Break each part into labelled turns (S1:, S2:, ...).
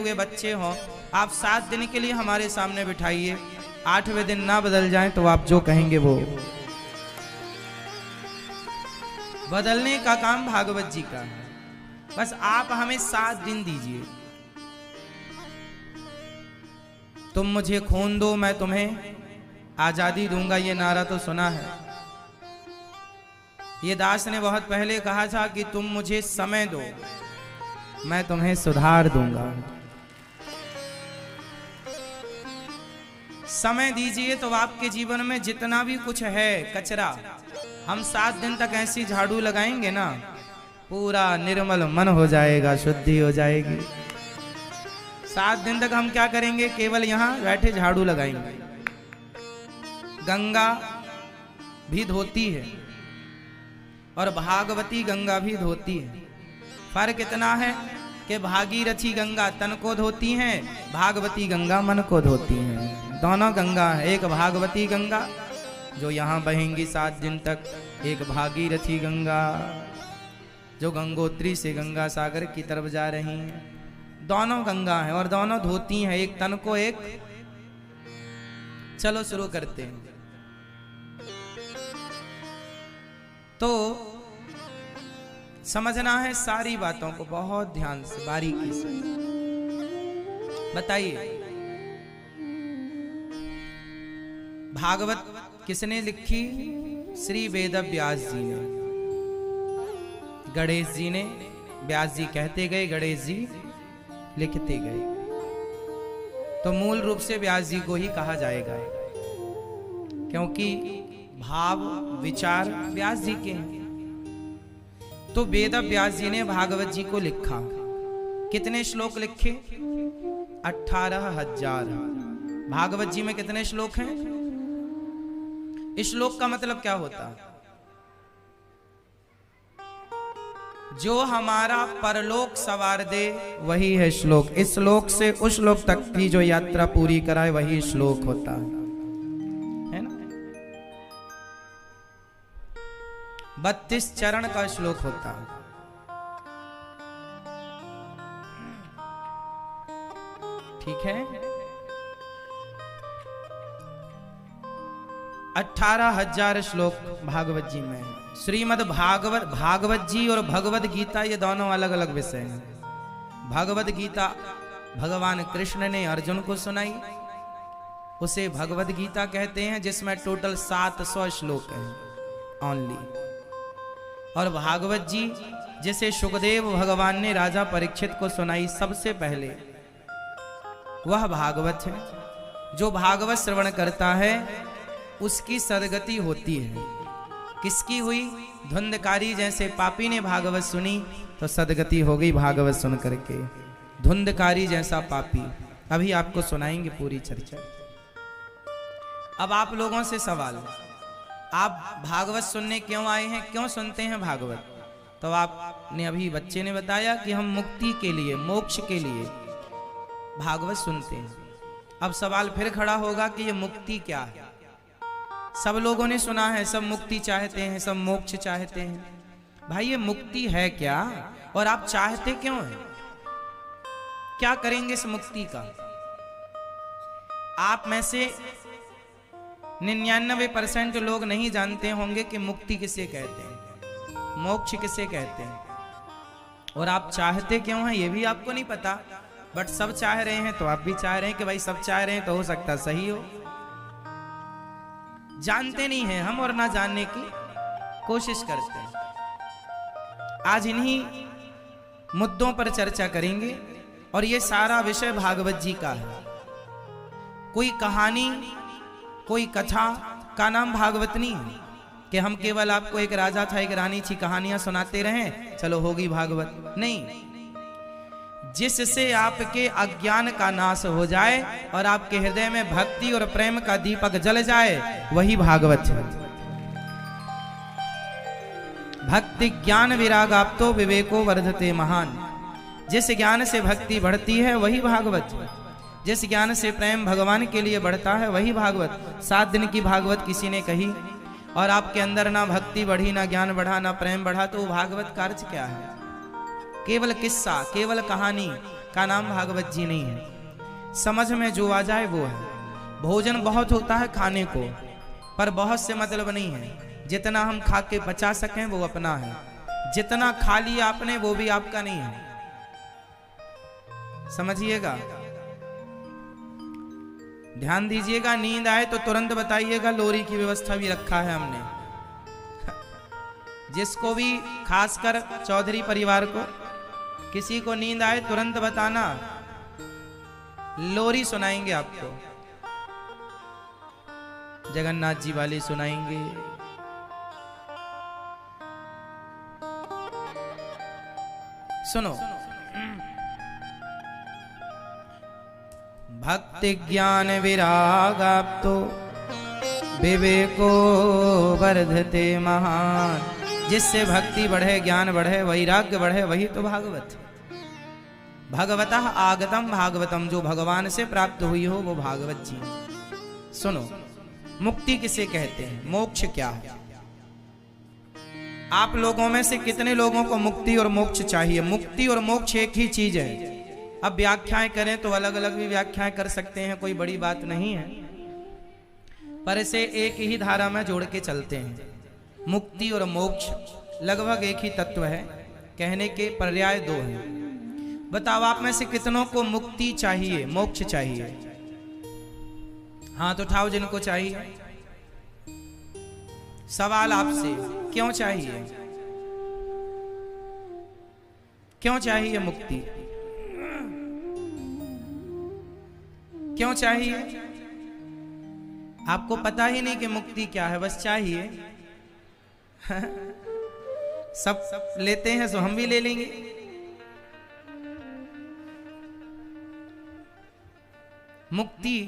S1: हुए बच्चे हों, आप 7 दिन के लिए हमारे सामने बिठाइए, 8वें दिन ना बदल जाएं तो आप जो कहेंगे वो। बदलने का काम भागवत जी का है, बस आप हमें 7 दिन दीजिए। तुम मुझे खून दो मैं तुम्हें आजादी दूंगा, ये नारा तो सुना है। ये दास ने बहुत पहले कहा था कि तुम मुझे समय दो मैं तुम्हें सुधार दूंगा। समय दीजिए तो आपके जीवन में जितना भी कुछ है कचरा, हम 7 दिन तक ऐसी झाड़ू लगाएंगे ना, पूरा निर्मल मन हो जाएगा, शुद्धि हो जाएगी। 7 दिन तक हम क्या करेंगे, केवल यहां बैठे झाड़ू लगाएंगे। गंगा भी धोती है और भागवती गंगा भी धोती है। फर्क इतना है कि भागीरथी गंगा तन को धोती हैं, भागवती गंगा मन को धोती हैं। दोनों गंगा है, एक भागवती गंगा जो यहाँ बहेंगी 7 दिन तक, एक भागीरथी गंगा जो गंगोत्री से गंगा सागर की तरफ जा रही हैं। दोनों गंगा हैं और दोनों धोती हैं एक तन को एक। चलो शुरू करते हैं। तो समझना है सारी बातों को बहुत ध्यान से, बारीकी से। बताइए भागवत किसने लिखी? श्री वेद व्यास जी ने। गणेश जी ने, व्यास जी कहते गए, गणेश जी लिखते गए, तो मूल रूप से व्यास जी को ही कहा जाएगा, क्योंकि भाव विचार व्यास जी के हैं। तो वेद व्यास जी ने भागवत जी को लिखा। कितने श्लोक लिखे? 18,000। भागवत जी में कितने श्लोक हैं? इस श्लोक का मतलब क्या होता है? जो हमारा परलोक सवार दे वही है श्लोक। इस श्लोक से उस श्लोक तक की जो यात्रा पूरी कराए वही श्लोक होता है ना। 32 चरण का श्लोक होता है। ठीक है। 18,000 श्लोक भागवत जी में है। श्रीमद् भागवत जी और भगवद गीता ये दोनों अलग अलग विषय हैं। भगवद गीता भगवान कृष्ण ने अर्जुन को सुनाई, उसे भगवद गीता कहते हैं, जिसमें टोटल 700 श्लोक हैं ओनली। और भागवत जी जिसे सुखदेव भगवान ने राजा परीक्षित को सुनाई सबसे पहले, वह भागवत है। जो भागवत श्रवण करता है उसकी सदगति होती है। किसकी हुई? धुंधकारी जैसे पापी ने भागवत सुनी तो सदगति हो गई भागवत सुन करके। धुंधकारी जैसा पापी, अभी आपको सुनाएंगे पूरी चर्चा। अब आप लोगों से सवाल, आप भागवत सुनने क्यों आए हैं? क्यों सुनते हैं भागवत? तो आपने अभी बच्चे ने बताया कि हम मुक्ति के लिए, मोक्ष के लिए भागवत सुनते हैं। अब सवाल फिर खड़ा होगा कि ये मुक्ति क्या है? सब लोगों ने सुना है, सब मुक्ति चाहते हैं, सब मोक्ष चाहते हैं। भाई ये मुक्ति है क्या और आप चाहते क्यों हैं? क्या करेंगे इस मुक्ति का? आप में से 99% लोग नहीं जानते होंगे कि मुक्ति किसे कहते हैं, मोक्ष किसे कहते हैं, और आप चाहते क्यों हैं ये भी आपको नहीं पता। बट सब चाह रहे हैं तो आप भी चाह रहे हैं कि भाई सब चाह रहे हैं तो हो सकता सही हो। जानते नहीं हैं हम और ना जानने की कोशिश करते हैं। आज इन्हीं मुद्दों पर चर्चा करेंगे और ये सारा विषय भागवत जी का है। कोई कहानी, कोई कथा का नाम भागवत नहीं है कि हम केवल आपको एक राजा था, एक रानी थी, कहानियां सुनाते रहें, चलो होगी भागवत। नहीं, जिससे आपके अज्ञान का नाश हो जाए और आपके हृदय में भक्ति और प्रेम का दीपक जल जाए वही भागवत है। भक्ति ज्ञान विराग आपतो विवेको वर्धते महान। जिस ज्ञान से भक्ति बढ़ती है वही भागवत है। जिस ज्ञान से प्रेम भगवान के लिए बढ़ता है वही भागवत। 7 दिन की भागवत किसी ने कही और आपके अंदर ना भक्ति बढ़ी, ना ज्ञान बढ़ा, ना प्रेम बढ़ा, तो भागवत का अर्थ क्या है? केवल किस्सा, केवल कहानी, का नाम भागवत जी नहीं है। समझ में जो आ जाए वो है। भोजन बहुत होता है खाने को, पर बहुत से मतलब नहीं है। जितना हम खा के बचा सकें वो अपना है, जितना खा लिया आपने वो भी आपका नहीं है। समझिएगा, ध्यान दीजिएगा। नींद आए तो तुरंत बताइएगा, लोरी की व्यवस्था भी रखा है हमने। जिसको भी, खासकर चौधरी परिवार को, किसी को नींद आए तुरंत बताना, लोरी सुनाएंगे आपको। जगन्नाथ जी वाली सुनाएंगे, सुनो। भक्ति ज्ञान विरागाप्तो विवेको वर्धते महान। जिससे भक्ति बढ़े, ज्ञान बढ़े, वैराग्य बढ़े, वही तो भागवत। भगवतः आगतम भागवतम, जो भगवान से प्राप्त हुई हो वो भागवत जी। सुनो, मुक्ति किसे कहते हैं, मोक्ष क्या है? आप लोगों में से कितने लोगों को मुक्ति और मोक्ष चाहिए? मुक्ति और मोक्ष एक ही चीज है। अब व्याख्याएं करें तो अलग अलग भी व्याख्याएं कर सकते हैं, कोई बड़ी बात नहीं है, पर इसे एक ही धारा में जोड़ के चलते हैं। मुक्ति और मोक्ष लगभग एक ही तत्व है, कहने के पर्याय दो हैं। बताओ आप में से कितनों को मुक्ति चाहिए, मोक्ष चाहिए? हाथ उठाओ जिनको चाहिए। सवाल आपसे, क्यों चाहिए? क्यों चाहिए मुक्ति? क्यों चाहिए? आपको पता ही नहीं कि मुक्ति क्या है, बस चाहिए। सब लेते हैं तो हम भी ले लेंगे। मुक्ति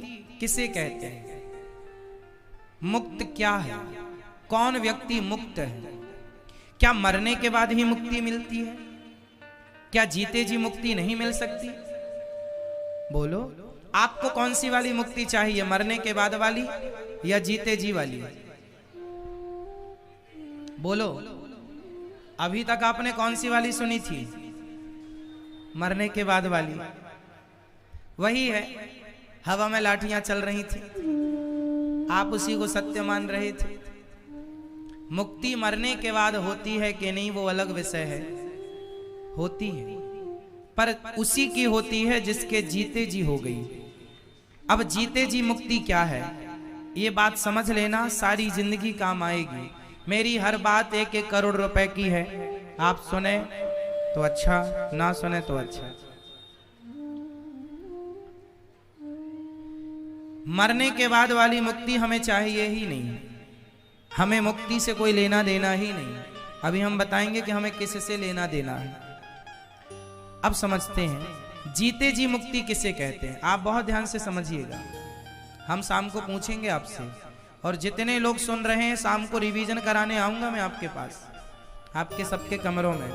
S1: किसे कहते हैं? मुक्त क्या है? कौन व्यक्ति मुक्त है? क्या मरने के बाद ही मुक्ति मिलती है? क्या जीते जी मुक्ति नहीं मिल सकती? बोलो, आपको कौन सी वाली मुक्ति चाहिए, मरने के बाद वाली या जीते जी वाली? बोलो, अभी तक आपने कौन सी वाली सुनी थी? मरने के बाद वाली। वही है, हवा में लाठियां चल रही थी, आप उसी को सत्य मान रहे थे। मुक्ति मरने के बाद होती है कि नहीं वो अलग विषय है, होती है, पर उसी की होती है जिसके जीते जी हो गई। अब जीते जी मुक्ति क्या है, ये बात समझ लेना, सारी जिंदगी काम आएगी। मेरी हर बात 1-1 करोड़ रुपए की है, आप सुने तो अच्छा, ना सुने तो अच्छा। मरने के बाद वाली मुक्ति हमें चाहिए ही नहीं, हमें मुक्ति से कोई लेना देना ही नहीं। अभी हम बताएंगे कि हमें किससे लेना देना है। अब समझते हैं जीते जी मुक्ति किसे कहते हैं। आप बहुत ध्यान से समझिएगा, हम शाम को पूछेंगे आपसे, और जितने लोग सुन रहे हैं शाम को रिवीजन कराने आऊंगा मैं आपके पास, आपके सबके कमरों में।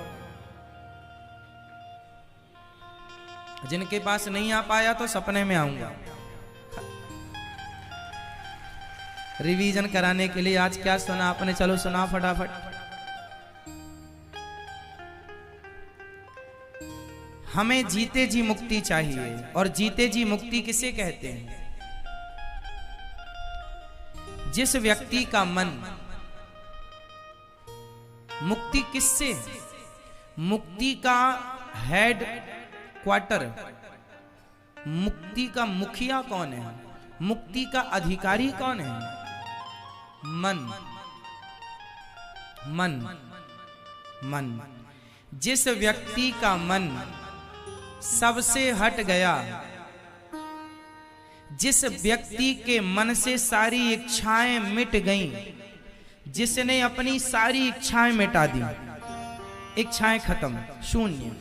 S1: जिनके पास नहीं आ पाया तो सपने में आऊंगा रिवीजन कराने के लिए। आज क्या सुना आपने, चलो सुना फटाफट। हमें जीते जी मुक्ति चाहिए, और जीते जी मुक्ति किसे कहते हैं? जिस व्यक्ति का मन, मुक्ति किससे? मुक्ति का हेड क्वार्टर, मुक्ति का मुखिया कौन है, मुक्ति का अधिकारी कौन है? मन। मन मन जिस व्यक्ति का मन सबसे हट गया, जिस व्यक्ति के मन से सारी इच्छाएं मिट गईं, जिसने अपनी सारी इच्छाएं मिटा दी, इच्छाएं खत्म, शून्य।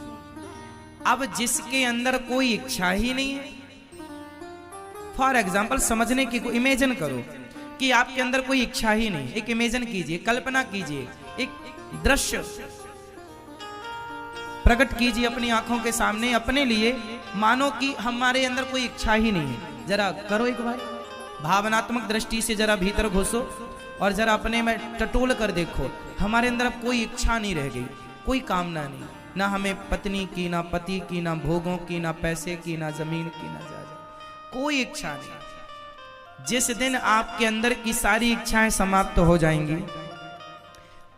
S1: अब जिसके अंदर कोई इच्छा ही नहीं है, फॉर एग्जाम्पल समझने की, इमेजिन करो कि आपके अंदर कोई इच्छा ही नहीं। एक इमेजिन कीजिए, कल्पना कीजिए, एक दृश्य प्रकट कीजिए अपनी आंखों के सामने अपने लिए, मानो कि हमारे अंदर कोई इच्छा ही नहीं है। जरा करो एक बार, भावनात्मक दृष्टि से जरा भीतर घुसो और जरा अपने में टटोल कर देखो, हमारे अंदर अब कोई इच्छा नहीं रह गई, कोई कामना नहीं, ना हमें पत्नी की, ना पति की, ना भोगों की, ना पैसे की, ना जमीन की, ना जायदाद, कोई इच्छा नहीं। जिस दिन आपके अंदर की सारी इच्छाएं समाप्त हो जाएंगी,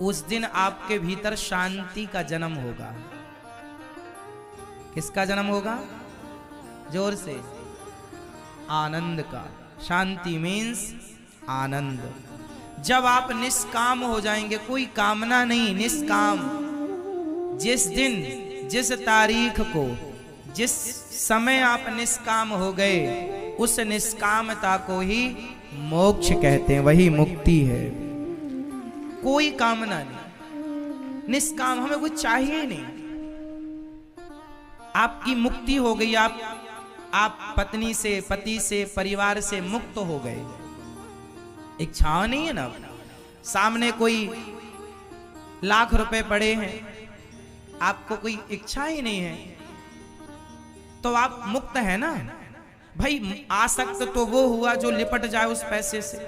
S1: उस दिन आपके भीतर शांति का जन्म होगा। किसका जन्म होगा? जोर से, आनंद का। शांति मीन्स आनंद। जब आप निष्काम हो जाएंगे, कोई कामना नहीं, निष्काम। जिस दिन, जिस तारीख को, जिस समय आप निष्काम हो गए, उस निष्कामता को ही मोक्ष कहते हैं, वही मुक्ति है। कोई कामना नहीं, निष्काम, हमें कुछ चाहिए नहीं। आपकी मुक्ति हो गई, आप पत्नी से, पति से, परिवार से मुक्त हो गए। इच्छा नहीं है ना। सामने कोई लाख रुपए पड़े हैं, आपको कोई इच्छा ही नहीं है, तो आप मुक्त है ना भाई। आसक्त तो वो हुआ जो लिपट जाए उस पैसे से।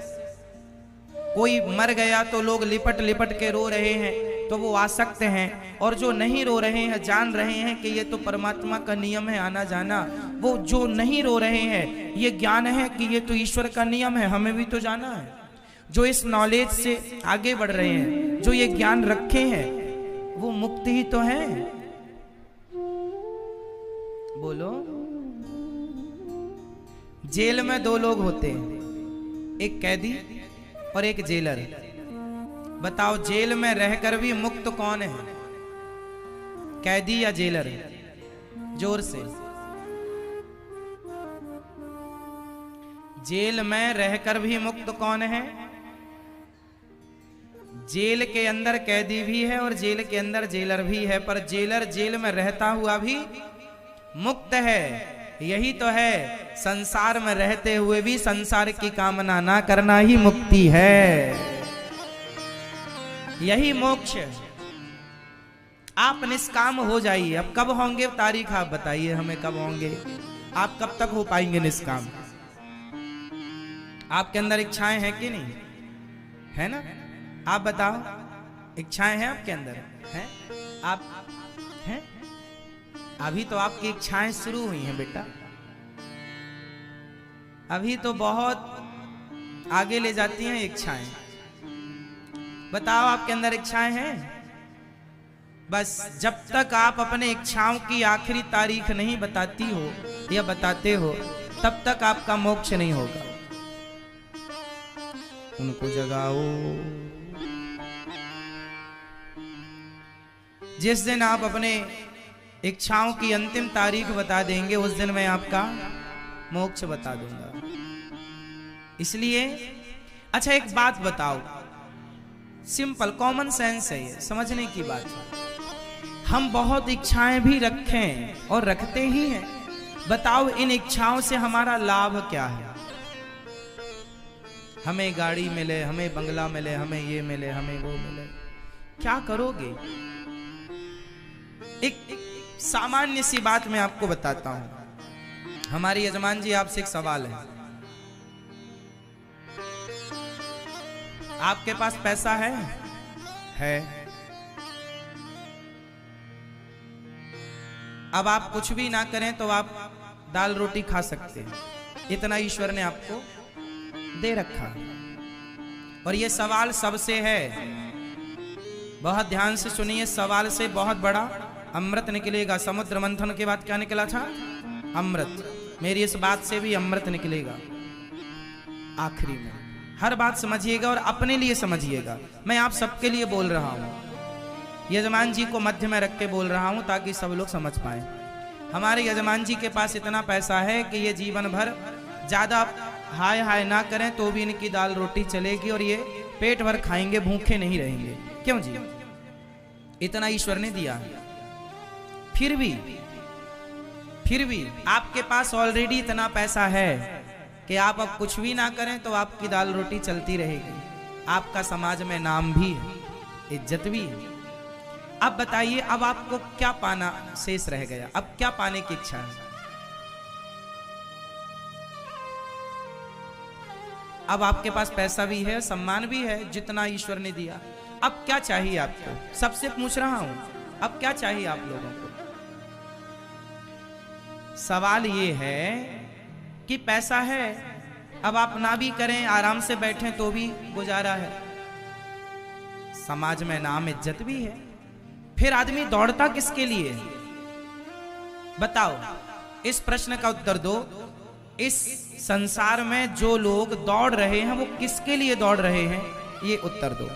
S1: कोई मर गया तो लोग लिपट लिपट के रो रहे हैं, तो वो आसक्त हैं। और जो नहीं रो रहे हैं, जान रहे हैं कि ये तो परमात्मा का नियम है आना जाना, वो जो नहीं रो रहे हैं, ये ज्ञान है कि ये तो ईश्वर का नियम है, हमें भी तो जाना है। जो इस नॉलेज से आगे बढ़ रहे हैं, जो ये ज्ञान रखे हैं, वो मुक्त ही तो है। बोलो। जेल में दो लोग होते हैं, एक कैदी और एक जेलर। बताओ, जेल में रहकर भी मुक्त कौन है? कैदी या जेलर? जोर से। जेल में रहकर भी मुक्त कौन है? जेल के अंदर कैदी भी है और जेल के अंदर जेलर भी है, पर जेलर जेल में रहता हुआ भी मुक्त है। यही तो है, संसार में रहते हुए भी संसार की कामना ना करना ही मुक्ति है, यही मोक्ष। आप निष्काम हो जाइए। अब कब होंगे तारीख आप बताइए हमें, कब होंगे? आप कब तक हो पाएंगे निष्काम? आपके अंदर इच्छाएं हैं कि नहीं? है ना? आप बताओ, इच्छाएं हैं आपके अंदर? हैं? आप हैं? अभी तो आपकी इच्छाएं शुरू हुई हैं बेटा, अभी तो बहुत आगे ले जाती हैं इच्छाएं। बताओ, आपके अंदर इच्छाएं हैं? बस जब तक आप अपने इच्छाओं की आखिरी तारीख नहीं बताती हो या बताते हो, तब तक आपका मोक्ष नहीं होगा। उनको जगाओ। जिस दिन आप अपने इच्छाओं की अंतिम तारीख बता देंगे, उस दिन मैं आपका मोक्ष बता दूंगा। इसलिए अच्छा एक बात बताओ, सिंपल कॉमन सेंस है ये, समझने की बात है। हम बहुत इच्छाएं भी रखें और रखते ही हैं, बताओ इन इच्छाओं से हमारा लाभ क्या है? हमें गाड़ी मिले, हमें बंगला मिले, हमें ये मिले, हमें वो मिले, क्या करोगे? एक सामान्य सी बात मैं आपको बताता हूं। हमारे यजमान जी, आपसे एक सवाल है। आपके पास पैसा है? अब आप कुछ भी ना करें तो आप दाल रोटी खा सकते हैं, इतना ईश्वर ने आपको दे रखा। और ये सवाल सबसे है, बहुत ध्यान से सुनिए, सवाल से बहुत बड़ा अमृत निकलेगा। समुद्र मंथन के बाद क्या निकला था? अमृत। मेरी इस बात से भी अमृत निकलेगा आखिरी में। हर बात समझिएगा और अपने लिए समझिएगा। मैं आप सबके लिए बोल रहा हूं, यजमान जी को मध्य में रख के बोल रहा हूं ताकि सब लोग समझ पाए। हमारे यजमान जी के पास इतना पैसा है कि ये जीवन भर ज्यादा हाय हाय ना करें तो भी इनकी दाल रोटी चलेगी और ये पेट भर खाएंगे, भूखे नहीं रहेंगे। क्यों जी? इतना ईश्वर ने दिया। फिर भी आपके पास ऑलरेडी इतना पैसा है कि आप अब कुछ भी ना करें तो आपकी दाल रोटी चलती रहेगी। आपका समाज में नाम भी है, इज्जत भी है। अब बताइए, अब आपको क्या पाना शेष रह गया? अब क्या पाने की इच्छा है? अब आपके पास पैसा भी है, सम्मान भी है, जितना ईश्वर ने दिया। अब क्या चाहिए आपको? सबसे पूछ रहा हूं, अब क्या चाहिए आप लोगों को? सवाल ये है कि पैसा है, अब आप ना भी करें, आराम से बैठें तो भी गुजारा है, समाज में नाम इज्जत भी है, फिर आदमी दौड़ता किसके लिए? बताओ, इस प्रश्न का उत्तर दो। इस संसार में जो लोग दौड़ रहे हैं वो किसके लिए दौड़ रहे हैं, ये उत्तर दो।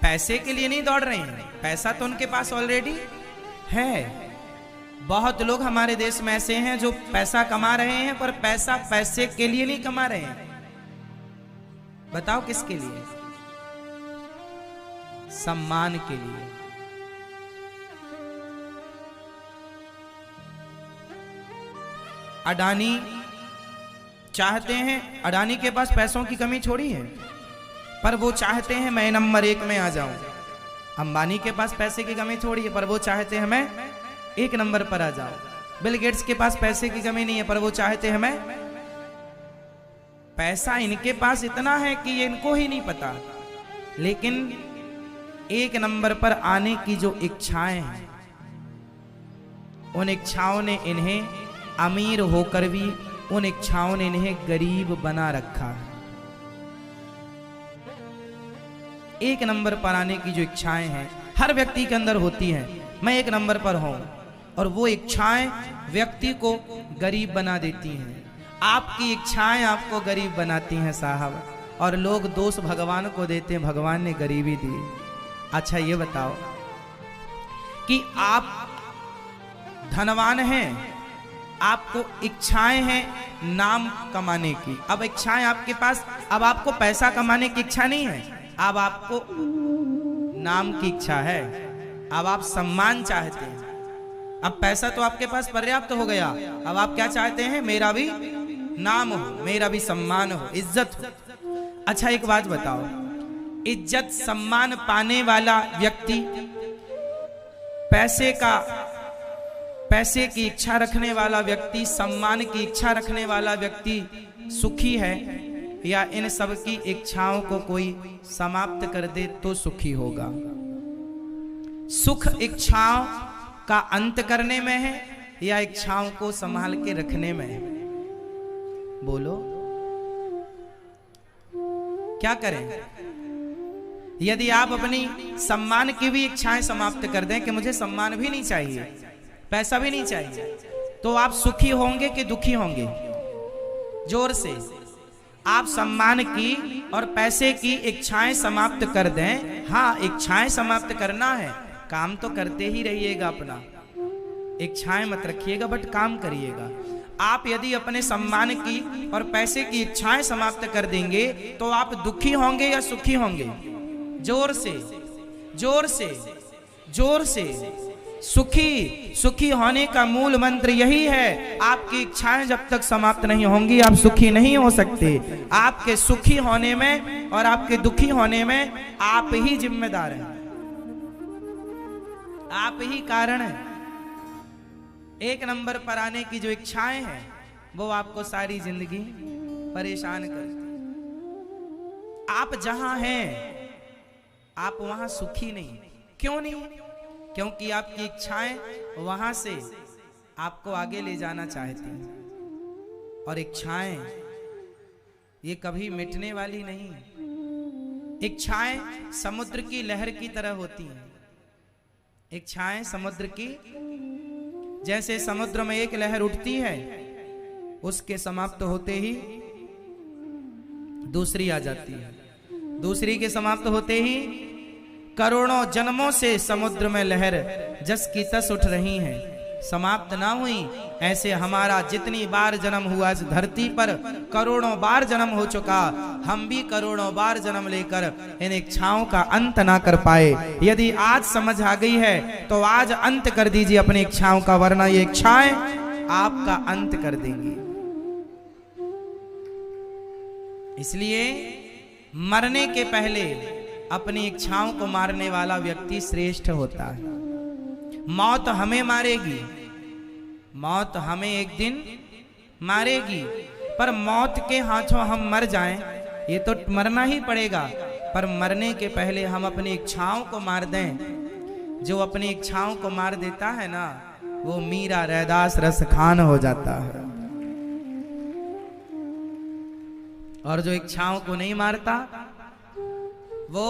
S1: पैसे के लिए नहीं दौड़ रहे हैं, पैसा तो उनके पास ऑलरेडी है। बहुत लोग हमारे देश में ऐसे हैं जो पैसा कमा रहे हैं, पर पैसा पैसे के लिए नहीं कमा रहे हैं। बताओ किसके लिए? सम्मान के लिए। अडानी चाहते हैं, अडानी के पास पैसों की कमी छोड़ी है, पर वो चाहते हैं मैं नंबर 1 में आ जाऊं। अंबानी के पास पैसे की कमी छोड़ी है, पर वो चाहते हैं मैं 1 नंबर पर आ जाऊं। बिल गेट्स के पास पैसे की कमी नहीं है, पर वो चाहते हैं मैं, पैसा इनके पास इतना है कि ये इनको ही नहीं पता, लेकिन 1 नंबर पर आने की जो इच्छाएं हैं, उन इच्छाओं ने इन्हें अमीर होकर भी, उन इच्छाओं ने इन्हें गरीब बना रखा है। 1 नंबर पर आने की जो इच्छाएं हैं हर व्यक्ति के अंदर होती हैं, मैं 1 नंबर पर हूं, और वो इच्छाएं व्यक्ति को गरीब बना देती हैं। आपकी इच्छाएं आपको गरीब बनाती हैं साहब, और लोग दोष भगवान को देते हैं, भगवान ने गरीबी दी। अच्छा ये बताओ कि आप धनवान हैं, आपको इच्छाएं हैं नाम कमाने की, अब इच्छाएं आपके पास, अब आपको पैसा कमाने की इच्छा नहीं है, अब आपको नाम की इच्छा है, अब आप सम्मान चाहते हैं। अब पैसा तो आपके पास पर्याप्त हो गया, अब आप क्या चाहते हैं? मेरा भी नाम हो, मेरा भी सम्मान हो, इज्जत हो। अच्छा एक बात बताओ, इज्जत सम्मान पाने वाला व्यक्ति, पैसे की इच्छा रखने वाला व्यक्ति, सम्मान की इच्छा रखने वाला व्यक्ति सुखी है, या इन सब की इच्छाओं को कोई समाप्त कर दे तो सुखी होगा? सुख इच्छाओं का अंत करने में है या इच्छाओं को संभाल के रखने में है? बोलो क्या करें? यदि आप अपनी सम्मान की भी इच्छाएं समाप्त कर दें कि मुझे सम्मान भी नहीं चाहिए, पैसा भी नहीं चाहिए, तो आप सुखी होंगे कि दुखी होंगे? जोर से। आप सम्मान की और पैसे की इच्छाएं समाप्त कर दें। हाँ, इच्छाएं समाप्त करना है, काम तो करते ही रहिएगा अपना, इच्छाएं मत रखिएगा, बट काम करिएगा। आप यदि अपने सम्मान की और पैसे की इच्छाएं समाप्त कर देंगे तो आप दुखी होंगे या सुखी होंगे? जोर से, जोर से, जोर से। सुखी होने का मूल मंत्र यही है, आपकी इच्छाएं जब तक समाप्त नहीं होंगी आप सुखी नहीं हो सकते। आपके सुखी होने में और आपके दुखी होने में आप ही जिम्मेदार हैं, आप ही कारण हैं। 1 नंबर पर आने की जो इच्छाएं हैं वो आपको सारी जिंदगी परेशान करती। आप जहां हैं आप वहां सुखी नहीं। क्यों नहीं? क्योंकि आपकी इच्छाएं वहां से आपको आगे ले जाना चाहती हैं, और इच्छाएं ये कभी मिटने वाली नहीं। इच्छाएं समुद्र की लहर की तरह होती हैं। इच्छाएं समुद्र की, जैसे समुद्र में एक लहर उठती है, उसके समाप्त होते ही दूसरी आ जाती है, दूसरी के समाप्त होते ही करोड़ों जन्मों से समुद्र में लहर जस की तस उठ रही हैं, समाप्त ना हुई। ऐसे हमारा जितनी बार जन्म हुआ इस धरती पर, करोड़ों बार जन्म हो चुका, हम भी करोड़ों बार जन्म लेकर इन इच्छाओं का अंत ना कर पाए। यदि आज समझ आ गई है तो आज अंत कर दीजिए अपनी इच्छाओं का, वरना ये इच्छाएं आपका अंत कर देंगी। इसलिए मरने के पहले अपनी इच्छाओं को मारने वाला व्यक्ति श्रेष्ठ होता है। मौत हमें मारेगी, मौत हमें एक दिन मारेगी, पर मौत के हाथों हम मर जाएं ये तो मरना ही पड़ेगा, पर मरने के पहले हम अपनी इच्छाओं को मार दें। जो अपनी इच्छाओं को मार देता है ना, वो मीरा रैदास रस खान हो जाता है। और जो इच्छाओं को नहीं मारता वो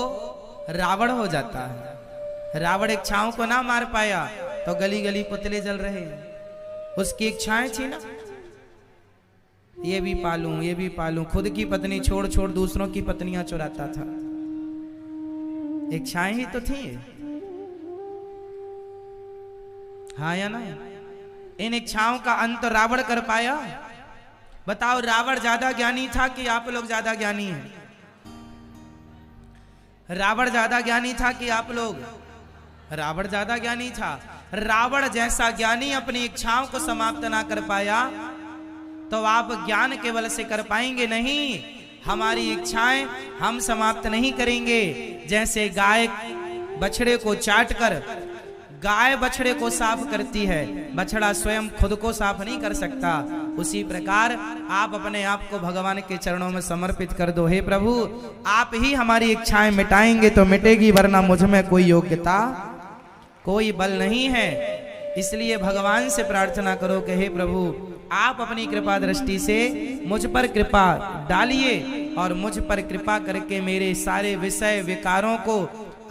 S1: रावण हो जाता है। रावण इच्छाओं को ना मार पाया तो गली गली पुतले जल रहे हैं। उसकी इच्छाएं थी ना, ये भी पालूं ये भी पालूं, खुद की पत्नी छोड़ छोड़ दूसरों की पत्नियां चुराता था। इच्छाएं ही तो थी, हाँ या ना? इन इच्छाओं का अंत रावण कर पाया? बताओ, रावण ज्यादा ज्ञानी था कि आप लोग ज्यादा ज्ञानी हैं? रावण ज्यादा ज्ञानी था कि आप लोग? रावण ज्यादा ज्ञानी था। रावण जैसा ज्ञानी अपनी इच्छाओं को समाप्त ना कर पाया तो आप ज्ञान केवल से कर पाएंगे नहीं। हमारी इच्छाएं हम समाप्त नहीं करेंगे। जैसे गाय बछड़े को चाटकर गाय बछड़े को साफ करती है, बछड़ा स्वयं खुद को साफ नहीं कर सकता, उसी प्रकार आप अपने आप को भगवान के चरणों में समर्पित कर दो। हे प्रभु, आप ही हमारी इच्छाएं मिटाएंगे तो मिटेगी, वरना मुझ में कोई योग्यता कोई बल नहीं है। इसलिए भगवान से प्रार्थना करो कि हे प्रभु, आप अपनी कृपा दृष्टि से मुझ पर कृपा डालिए और मुझ पर कृपा करके मेरे सारे विषय विकारों को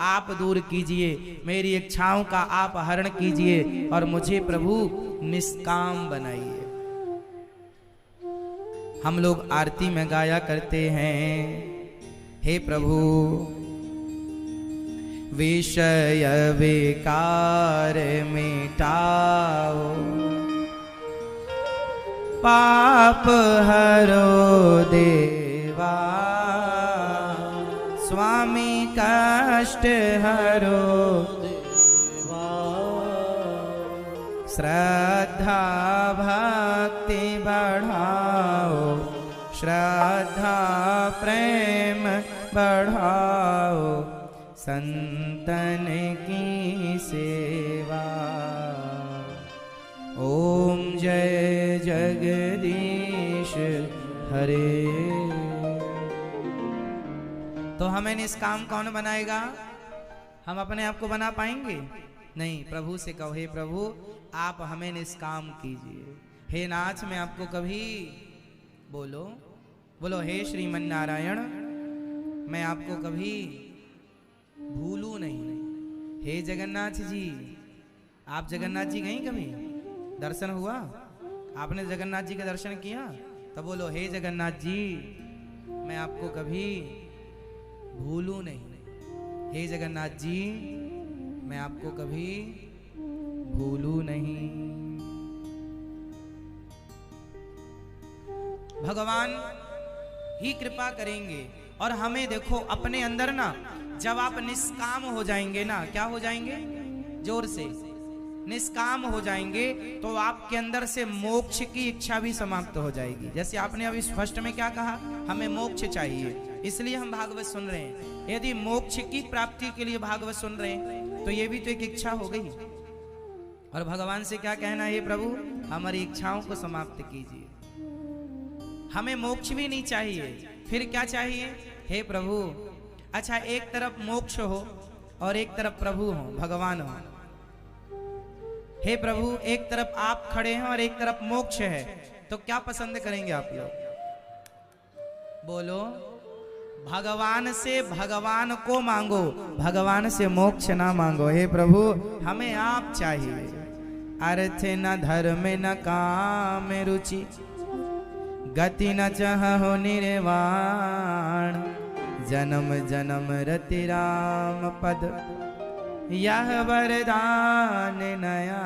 S1: आप दूर कीजिए, मेरी इच्छाओं का आप हरण कीजिए और मुझे प्रभु निष्काम बनाइए। हम लोग आरती में गाया करते हैं, हे प्रभु विषय विकार मिटाओ, पाप हरो देवा, स्वामी कष्ट हरो देवा, श्रद्धा भक्ति बढ़ाओ, श्रद्धा प्रेम बढ़ाओ, संतन की सेवा। ओम जय जगदीश हरे। तो हमें निष्काम कौन बनाएगा? हम अपने आप को बना पाएंगे? नहीं। प्रभु से कहो, हे प्रभु आप हमें निष्काम कीजिए। हे नाथ, मैं आपको कभी बोलो बोलो हे श्रीमन नारायण, मैं आपको कभी भूलू नहीं। हे जगन्नाथ जी, आप जगन्नाथ जी गई कभी? दर्शन हुआ? आपने जगन्नाथ जी का दर्शन किया? तब बोलो, हे जगन्नाथ जी मैं आपको कभी भूलू नहीं। हे जगन्नाथ जी मैं आपको कभी भूलू नहीं। भगवान ही कृपा करेंगे। और हमें देखो अपने अंदर ना, जब आप निष्काम हो जाएंगे ना, क्या हो जाएंगे? जोर से, निष्काम हो जाएंगे तो आपके अंदर से मोक्ष की इच्छा भी समाप्त हो जाएगी। जैसे आपने अभी फर्स्ट में क्या कहा, हमें मोक्ष चाहिए, इसलिए हम भागवत सुन रहे हैं। यदि मोक्ष की प्राप्ति के लिए भागवत सुन रहे हैं तो ये भी तो एक इच्छा हो गई। और भगवान से क्या कहना है, प्रभु हमारी इच्छाओं को समाप्त कीजिए। हमें मोक्ष भी नहीं चाहिए, फिर क्या चाहिए? हे प्रभु, अच्छा एक तरफ मोक्ष हो और एक तरफ प्रभु हो, भगवान हो। हे प्रभु, एक तरफ आप खड़े हैं और एक तरफ मोक्ष है, तो क्या पसंद करेंगे आप लोग? बोलो, भगवान से भगवान को मांगो, भगवान से मोक्ष ना मांगो। हे प्रभु हमें आप चाहिए। अर्थ न धर्म न काम रुचि, गति न चाहो निर्वाण, जन्म जन्म रति राम पद, यह वरदान नयान।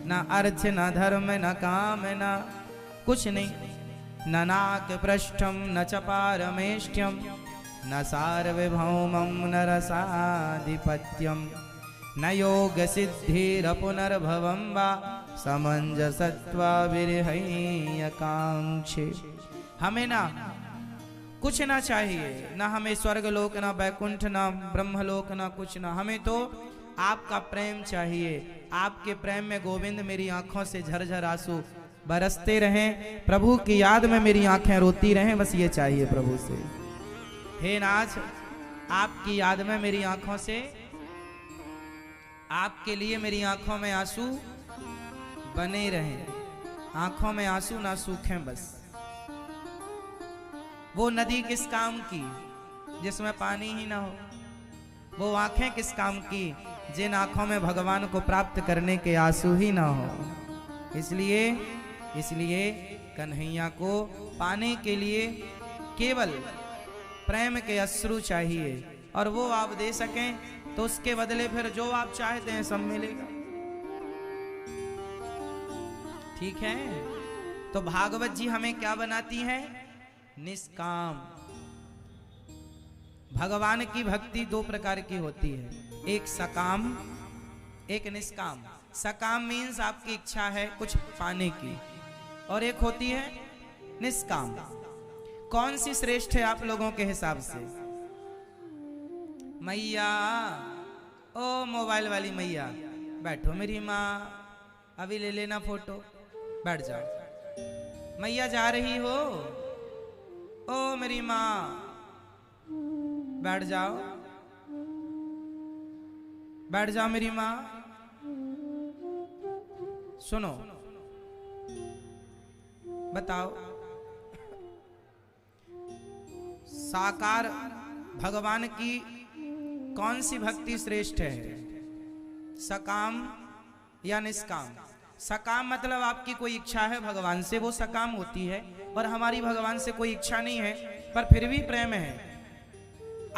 S1: न अर्थ न धर्म न काम न कुछ नहीं, न नाक पृष्ठम न च पारमेष्ठ्यम, न सार्वभौमं न रसाधिपत्यम, न योग सिद्धिरपुनर्भवं वा समंजसत्वा विरहैयकांक्षे। हमें ना कुछ ना चाहिए, ना हमें स्वर्गलोक, ना वैकुंठ, ना ब्रह्मलोक, ना कुछ ना। हमें तो आपका प्रेम चाहिए। आपके प्रेम में गोविंद मेरी आंखों से झरझर आंसू बरसते रहें, प्रभु की याद में मेरी आंखें रोती रहें, बस ये चाहिए प्रभु से। हे नाथ, आपकी याद में मेरी आंखों से, आपके लिए मेरी आंखों में आंसू बने रहें, आंखों में आंसू ना सूखें बस। वो नदी किस काम की जिसमें पानी ही ना हो, वो आंखें किस काम की जिन आंखों में भगवान को प्राप्त करने के आंसू ही ना हो। इसलिए कन्हैया को पाने के लिए केवल प्रेम के अश्रु चाहिए, और वो आप दे सकें तो उसके बदले फिर जो आप चाहते हैं सब मिलेगा। ठीक है, तो भागवत जी हमें क्या बनाती है? निष्काम। भगवान की भक्ति दो प्रकार की होती है, एक सकाम, एक निष्काम। सकाम मीन्स आपकी इच्छा है कुछ पाने की, और एक होती है निष्काम। कौन सी श्रेष्ठ है आप लोगों के हिसाब से? मैया, ओ मोबाइल वाली मैया, बैठो मेरी माँ, अभी ले लेना फोटो, बैठ जाओ। मैया जा रही हो? ओ मेरी माँ, बैठ जाओ, बैठ जाओ मेरी माँ। सुनो, बताओ, साकार भगवान की कौन सी भक्ति श्रेष्ठ है, सकाम या निष्काम? सकाम मतलब आपकी कोई इच्छा है भगवान से, वो सकाम होती है, और हमारी भगवान से कोई इच्छा नहीं है पर फिर भी प्रेम है।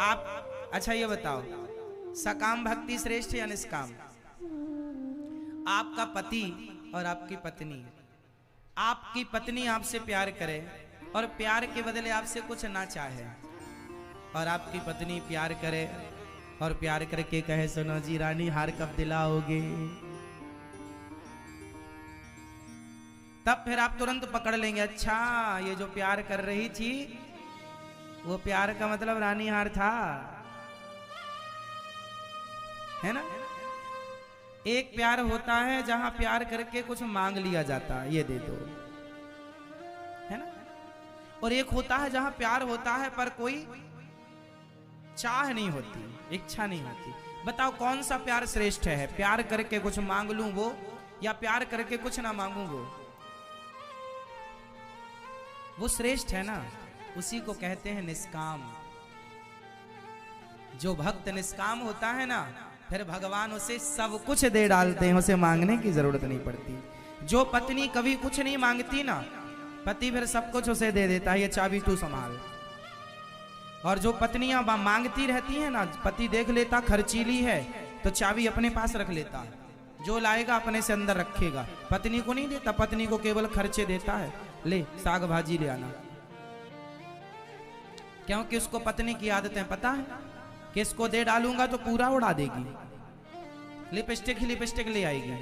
S1: आप अच्छा ये बताओ, सकाम भक्ति श्रेष्ठ या निष्काम? आपका पति और आपकी पत्नी आपसे प्यार करे और प्यार के बदले आपसे कुछ ना चाहे, और आपकी पत्नी प्यार करे और प्यार करके कहे, सुनो जी रानी, हार कब दिलाओगे? तब फिर आप तुरंत पकड़ लेंगे, अच्छा ये जो प्यार कर रही थी वो प्यार का मतलब रानी हार था, है ना? एक प्यार होता है जहां प्यार करके कुछ मांग लिया जाता है, ये दे दो, है ना? और एक होता है जहां प्यार होता है पर कोई चाह नहीं होती, इच्छा नहीं होती। बताओ कौन सा प्यार श्रेष्ठ है? प्यार करके कुछ मांग लूं वो, या प्यार करके कुछ ना मांगू वो श्रेष्ठ है ना? उसी को कहते हैं निष्काम। जो भक्त निष्काम होता है ना, फिर भगवान उसे सब कुछ दे डालते हैं, उसे मांगने की जरूरत नहीं पड़ती। जो पत्नी कभी कुछ नहीं मांगती ना, पति फिर सब कुछ उसे दे देता है, ये चाबी तू संभाल। और जो पत्नियां मांगती रहती हैं ना, पति देख लेता खर्चीली है तो चाबी अपने पास रख लेता है, जो लाएगा अपने से अंदर रखेगा, पत्नी को नहीं देता, पत्नी को केवल खर्चे देता है, ले साग भाजी ले आना। क्योंकि उसको पत्नी की आदतें पता है कि इसको दे डालूंगा तो पूरा उड़ा देगी, लिपस्टिक ही लिपस्टिक ले आएगी।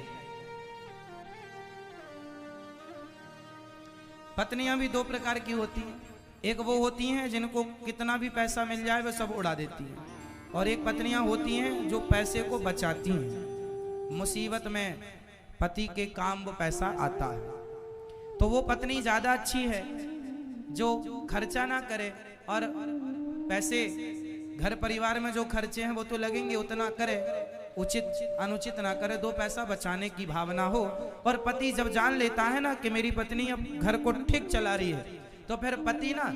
S1: पत्नियां भी दो प्रकार की होती हैं, एक वो होती हैं जिनको कितना भी पैसा मिल जाए वो सब उड़ा देती हैं, और एक पत्नियां होती हैं जो पैसे को बचाती हैं, मुसीबत में पति के काम वो पैसा आता है। तो वो पत्नी ज्यादा अच्छी है जो खर्चा ना करे, और पैसे घर परिवार में जो खर्चे हैं वो तो लगेंगे उतना करे, उचित अनुचित ना करे, दो पैसा बचाने की भावना हो। और पति जब जान लेता है ना कि मेरी पत्नी अब घर को ठीक चला रही है, तो फिर पति ना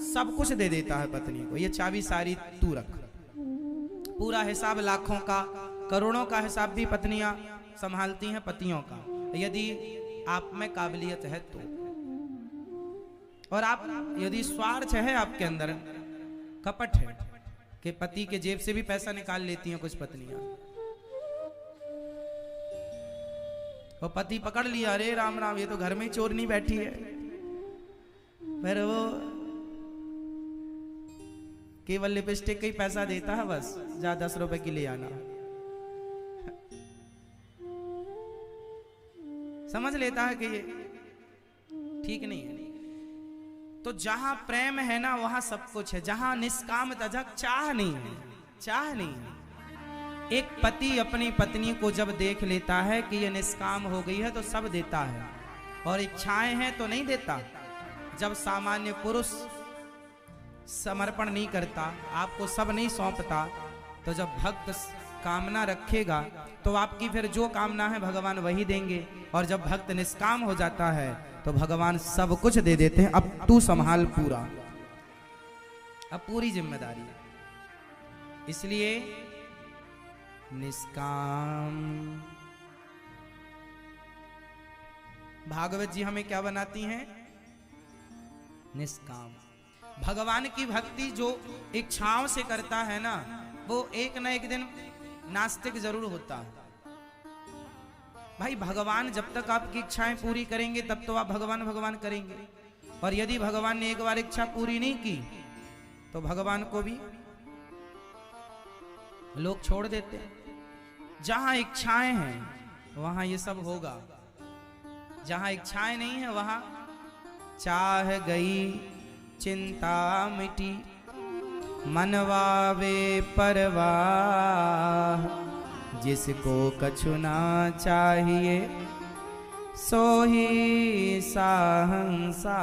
S1: सब कुछ दे देता है पत्नी को, ये चाबी सारी तू रख। पूरा हिसाब लाखों का करोड़ों का हिसाब भी पत्नियां संभालती हैं पतियों का, यदि आप में काबिलियत है तो। और आप यदि स्वार्थ है आपके अंदर, कपट है कि पति के जेब से भी पैसा निकाल लेती हैं कुछ पत्नियां, वो पति पकड़ लिया, अरे राम राम ये तो घर में ही चोरनी बैठी है, फिर वो केवल लिपस्टिक का ही पैसा देता है, बस जा 10 रुपए की ले आना, समझ लेता है कि ये ठीक नहीं है। तो जहां प्रेम है ना वहां सब कुछ है, जहां निष्काम तजक चाह नहीं है, चाह नहीं है। एक पति अपनी पत्नी को जब देख लेता है कि ये निष्काम हो गई है तो सब देता है, और इच्छाएं हैं तो नहीं देता। जब सामान्य पुरुष समर्पण नहीं करता, आपको सब नहीं सौंपता, तो जब भक्त कामना रखेगा तो आपकी फिर जो कामना है भगवान वही देंगे। और जब भक्त निष्काम हो जाता है तो भगवान सब कुछ दे देते हैं। अब तू संभाल पूरा, अब पूरी जिम्मेदारी है। इसलिए निष्काम। भागवत जी हमें क्या बनाती हैं? निष्काम। भगवान की भक्ति जो इच्छाओं से करता है ना, वो एक न एक दिन नास्तिक जरूर होता है। भाई भगवान जब तक आपकी इच्छाएं पूरी करेंगे तब तो आप भगवान भगवान करेंगे। और यदि भगवान ने एक बार इच्छा पूरी नहीं की तो भगवान को भी लोग छोड़ देते हैं। जहां इच्छाएं हैं वहां ये सब होगा, जहां इच्छाएं नहीं है वहां चाह गई चिंता मिटी, मनवावे परवाह, जिसको कछु ना चाहिए सो ही साहंसा।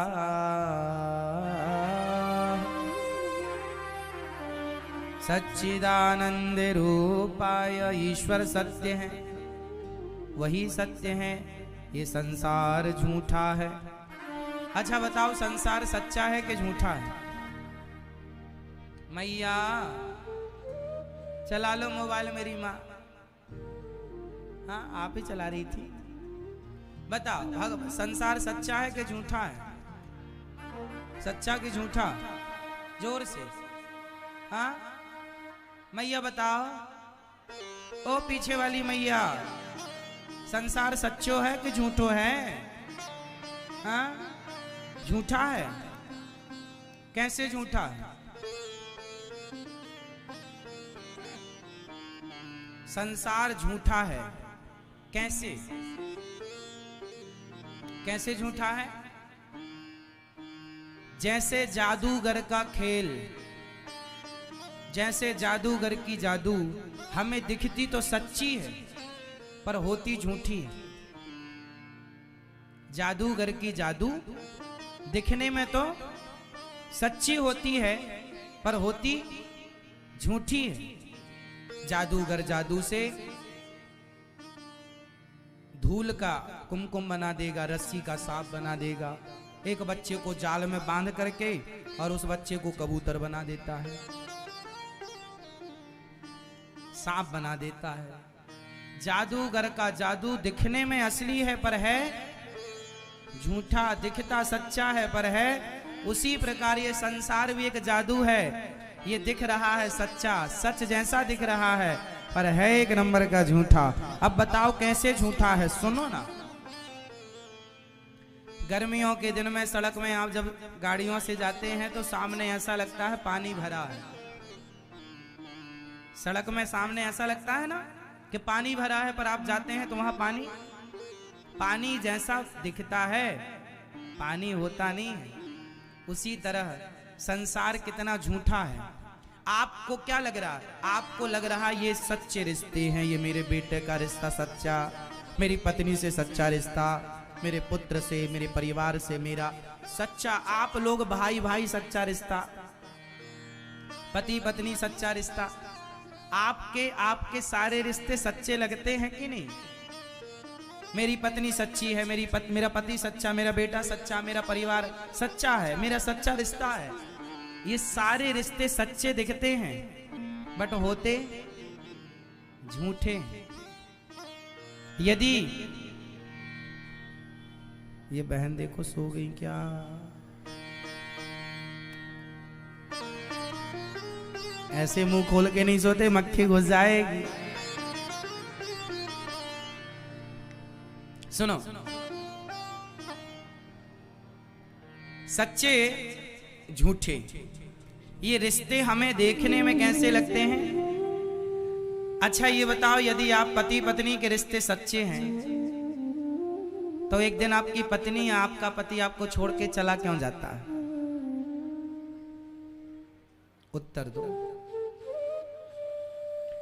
S1: सच्चिदानंद रूपाय ईश्वर सत्य है, वही सत्य है, ये संसार झूठा है। अच्छा बताओ, संसार सच्चा है कि झूठा है? मैया चला लो मोबाइल, मेरी माँ। हाँ आप ही चला रही थी। बताओ संसार सच्चा है कि झूठा है? सच्चा कि झूठा? जोर से हाँ मैया बताओ। ओ पीछे वाली मैया, संसार सच्चो है कि झूठो है? हाँ झूठा है। कैसे झूठा है? संसार झूठा है कैसे? कैसे झूठा है? जैसे जादूगर का खेल, जैसे जादूगर की जादू हमें दिखती तो सच्ची है पर होती झूठी है। जादूगर की जादू दिखने में तो सच्ची होती है पर होती झूठी है। जादूगर जादू से धूल का कुमकुम बना देगा, रस्सी का सांप बना देगा, एक बच्चे को जाल में बांध करके और उस बच्चे को कबूतर बना देता है, सांप बना देता है। जादूगर का जादू दिखने में असली है पर है झूठा, दिखता सच्चा है पर है। उसी प्रकार ये संसार भी एक जादू है, ये दिख रहा है सच्चा, सच जैसा दिख रहा है पर है एक नंबर का झूठा। अब बताओ कैसे झूठा है? सुनो ना, गर्मियों के दिन में सड़क में आप जब गाड़ियों से जाते हैं तो सामने ऐसा लगता है पानी भरा है। सड़क में सामने ऐसा लगता है ना कि पानी भरा है, पर आप जाते हैं तो वहां पानी जैसा दिखता है, पानी होता नहीं है। उसी तरह संसार कितना झूठा है। आपको क्या लग रहा है? आपको लग रहा है ये सच्चे रिश्ते हैं, ये मेरे बेटे का रिश्ता सच्चा, मेरी पत्नी से सच्चा रिश्ता, मेरे पुत्र से, मेरे परिवार से मेरा सच्चा, आप लोग भाई भाई सच्चा रिश्ता, पति पत्नी सच्चा रिश्ता, आपके सारे रिश्ते सच्चे लगते हैं कि नहीं? मेरी पत्नी सच्ची है, मेरा पति सच्चा, मेरा बेटा सच्चा, मेरा परिवार सच्चा है, मेरा सच्चा रिश्ता है। ये सारे रिश्ते सच्चे दिखते हैं बट होते झूठे हैं। यदि ये बहन देखो सो गई क्या? ऐसे मुंह खोल के नहीं सोते, मक्खी घुस जाएगी। सुनो, सच्चे झूठे ये रिश्ते हमें देखने में कैसे लगते हैं? अच्छा ये बताओ, यदि आप पति पत्नी के रिश्ते सच्चे हैं तो एक दिन आपकी पत्नी या आपका पति आपको छोड़ के चला क्यों जाता है? उत्तर दो।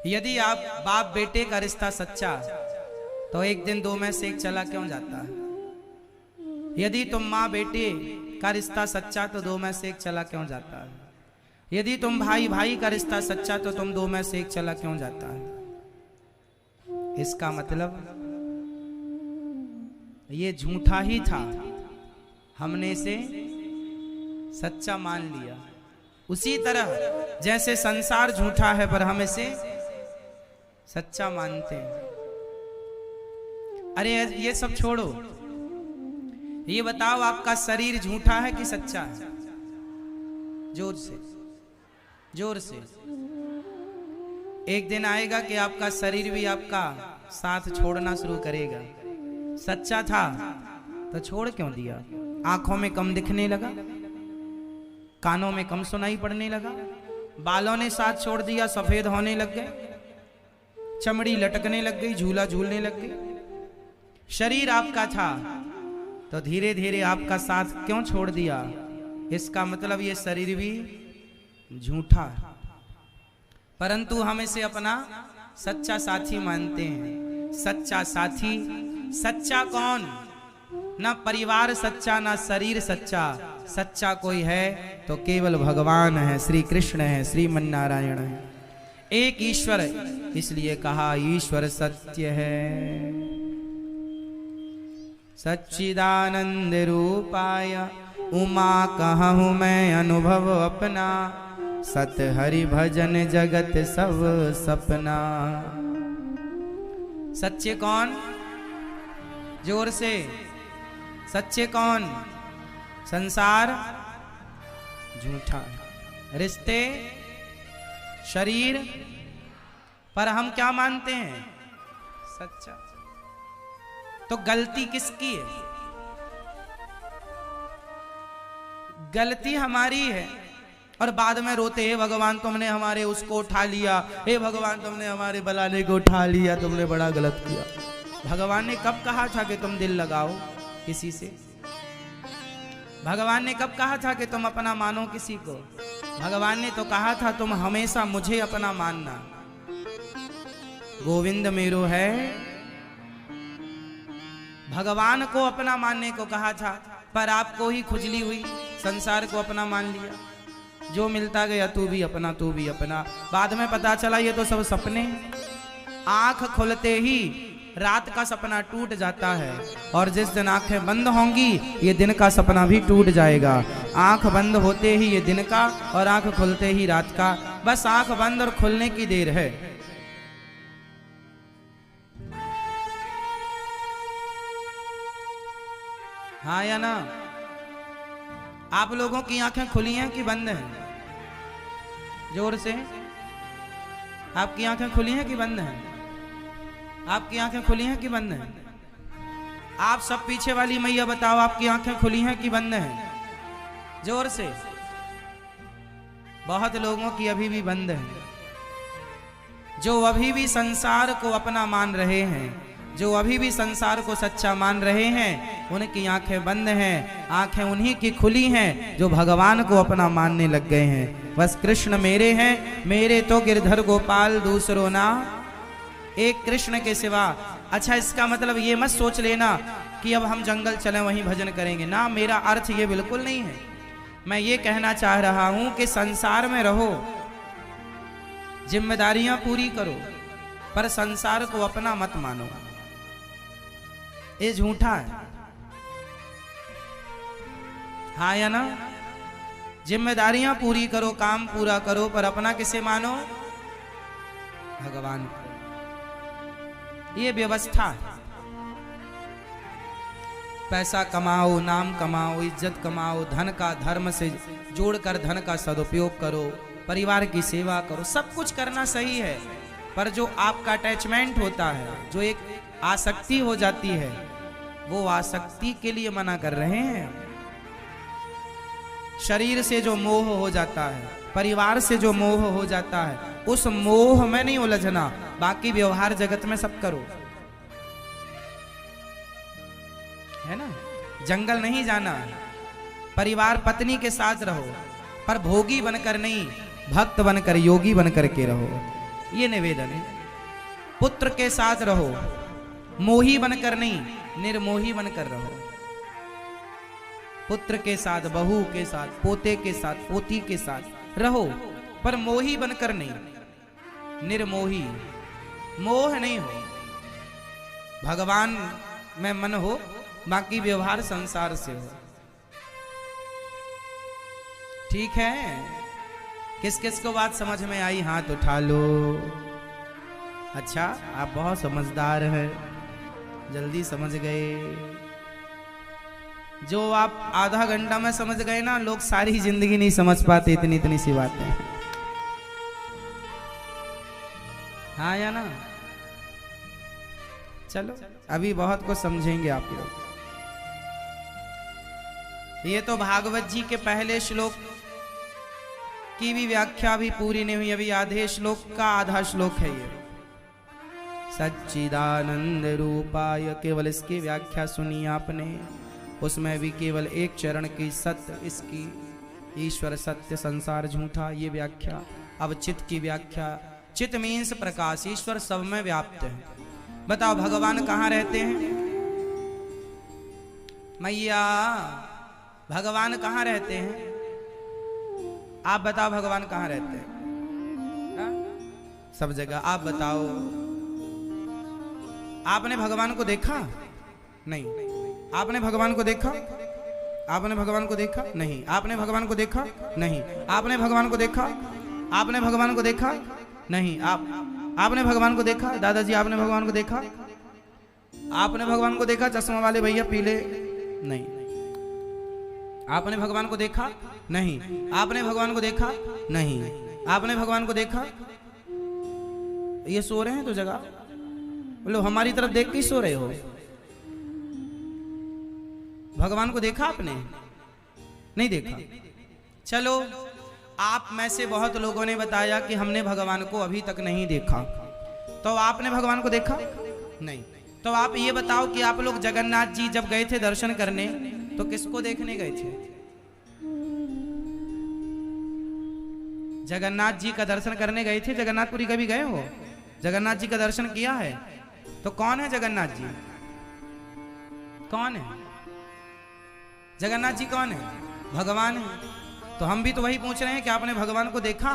S1: यदि आप बाप बेटे का रिश्ता सच्चा तो एक दिन दो में से एक चला क्यों जाता है? यदि तुम माँ बेटे का रिश्ता सच्चा तो दो में से एक चला क्यों जाता है? यदि तुम भाई भाई का रिश्ता सच्चा तो तुम दो में से एक चला क्यों जाता है? इसका मतलब ये झूठा ही था, हमने इसे सच्चा मान लिया। उसी तरह जैसे संसार झूठा है पर हम इसे सच्चा मानते हैं। अरे ये सब छोड़ो, ये बताओ आपका शरीर झूठा है कि सच्चा है? जोर से, जोर से। एक दिन आएगा कि आपका शरीर भी आपका साथ छोड़ना शुरू करेगा। सच्चा था तो छोड़ क्यों दिया? आंखों में कम दिखने लगा, कानों में कम सुनाई पड़ने लगा, बालों ने साथ छोड़ दिया, सफेद होने लग गए, चमड़ी लटकने लग गई, झूला झूलने लग गई। शरीर आपका था तो धीरे धीरे आपका साथ क्यों छोड़ दिया? इसका मतलब ये शरीर भी झूठा है, परंतु हम इसे अपना सच्चा साथी मानते हैं। सच्चा साथी, सच्चा कौन? ना परिवार सच्चा, ना शरीर सच्चा। सच्चा कोई है तो केवल भगवान है, श्री कृष्ण है, श्रीमन नारायण है, एक ईश्वर है। इसलिए कहा ईश्वर सत्य है। सच्चिदानंद रूपाय उमा कहूँ मैं अनुभव अपना, सत हरि भजन जगत सब सपना। सच्चे कौन? जोर से, सच्चे कौन? संसार झूठा, रिश्ते, शरीर, पर हम क्या मानते हैं? सच्चा। तो गलती किसकी है? गलती हमारी है और बाद में रोते, हे भगवान तुमने हमारे उसको उठा लिया, हे भगवान तुमने हमारे बलाने को उठा लिया, तुमने बड़ा गलत किया। भगवान ने कब कहा था कि तुम दिल लगाओ किसी से? भगवान ने कब कहा था कि तुम अपना मानो किसी को? भगवान ने तो कहा था तुम हमेशा मुझे अपना मानना। गोविंद मेरो है, भगवान को अपना मानने को कहा था, पर आपको ही खुजली हुई, संसार को अपना मान लिया। जो मिलता गया तू भी अपना, तू भी अपना। बाद में पता चला ये तो सब सपने। आंख खुलते ही रात का सपना टूट जाता है और जिस दिन आंखें बंद होंगी ये दिन का सपना भी टूट जाएगा। आंख बंद होते ही ये दिन का और आंख खुलते ही रात का, बस आंख बंद और खुलने की देर है। हाँ या ना? आप लोगों की आंखें खुली हैं कि बंद हैं? जोर से। आपकी आंखें खुली हैं कि बंद हैं? आपकी आंखें खुली हैं कि बंद हैं? आप सब पीछे वाली मैया बताओ, आपकी आंखें खुली हैं कि बंद हैं? जोर से। बहुत लोगों की अभी भी बंद है। जो अभी भी संसार को अपना मान रहे हैं, जो अभी भी संसार को सच्चा मान रहे हैं, उनकी आंखें बंद हैं। आंखें उन्हीं की खुली हैं जो भगवान को अपना मानने लग गए हैं। बस कृष्ण मेरे हैं, मेरे तो गिरधर गोपाल दूसरो ना, एक कृष्ण के सिवा। अच्छा, इसका मतलब ये मत सोच लेना कि अब हम जंगल चलें वहीं भजन करेंगे ना, मेरा अर्थ ये बिल्कुल नहीं है। मैं ये कहना चाह रहा हूं कि संसार में रहो, जिम्मेदारियां पूरी करो, पर संसार को अपना मत मानो, ये झूठा है। हाँ या ना? जिम्मेदारियां पूरी करो, काम पूरा करो, पर अपना किसे मानो? भगवान को। ये व्यवस्था है। पैसा कमाओ, नाम कमाओ, इज्जत कमाओ, धन का धर्म से जोड़कर धन का सदुपयोग करो, परिवार की सेवा करो, सब कुछ करना सही है, पर जो आपका अटैचमेंट होता है, जो एक आसक्ति हो जाती है, वो आसक्ति के लिए मना कर रहे हैं। शरीर से जो मोह हो जाता है, परिवार से जो मोह हो जाता है, उस मोह में नहीं उलझना, बाकी व्यवहार जगत में सब करो, है ना? जंगल नहीं जाना, परिवार पत्नी के साथ रहो, पर भोगी बनकर नहीं, भक्त बनकर, योगी बनकर के रहो, ये निवेदन है। पुत्र के साथ रहो, मोही बनकर नहीं, निर्मोही बनकर रहो। पुत्र के साथ, बहू के साथ, पोते के साथ, पोती के साथ रहो, पर मोही बनकर नहीं, निर्मोही, मोह नहीं हो। भगवान में मन हो, बाकी व्यवहार संसार से हो। ठीक है? किस किस को बात समझ में आई? हाथ उठा लो। अच्छा, आप बहुत समझदार हैं, जल्दी समझ गए। जो आप आधा घंटा में समझ गए ना, लोग सारी जिंदगी नहीं समझ पाते, इतनी इतनी सी बातें। हाँ या ना? चलो अभी बहुत कुछ समझेंगे आप लोग। ये तो भागवत जी के पहले श्लोक की भी व्याख्या भी पूरी नहीं हुई, अभी आधे श्लोक का आधा श्लोक है ये। सच्चिदानंद रूपाय, केवल इसकी व्याख्या सुनी आपने, उसमें भी केवल एक चरण की सत्य, इसकी ईश्वर सत्य संसार झूठा, ये व्याख्या। अब चित्त की व्याख्या। चित्त मीन्स प्रकाश, ईश्वर सब में व्याप्त है। बताओ भगवान कहाँ रहते हैं? मैया भगवान कहाँ रहते हैं? आप बताओ भगवान कहाँ रहते हैं? हा? सब जगह। आप बताओ, आपने भगवान को देखा? नहीं। आपने भगवान को देखा? आपने भगवान को देखा? नहीं। आपने भगवान को देखा? नहीं। आपने भगवान को देखा? आपने भगवान को देखा? नहीं। आपने भगवान को देखा? दादाजी आपने भगवान को देखा? आपने भगवान को देखा? चश्मा वाले भैया पीले? नहीं। आपने भगवान को देखा? नहीं। आपने भगवान को देखा? नहीं। आपने भगवान को देखा? ये सो रहे हैं तो जगह बोलो, हमारी तरफ देख के सो रहे हो। भगवान को देखा आपने? नहीं देखा। चलो, आप में से बहुत लोगों ने बताया कि हमने भगवान को अभी तक नहीं देखा, तो आपने भगवान को देखा? नहीं। तो आप ये बताओ कि आप लोग जगन्नाथ जी जब गए थे दर्शन करने, तो किसको देखने गए थे? जगन्नाथ जी का दर्शन करने गए थे। जगन्नाथपुरी कभी गए हो? जगन्नाथ जी का दर्शन किया है? तो कौन है जगन्नाथ जी? कौन है जगन्नाथ जी? कौन है? भगवान है। तो हम भी तो वही पूछ रहे हैं कि आपने भगवान को देखा?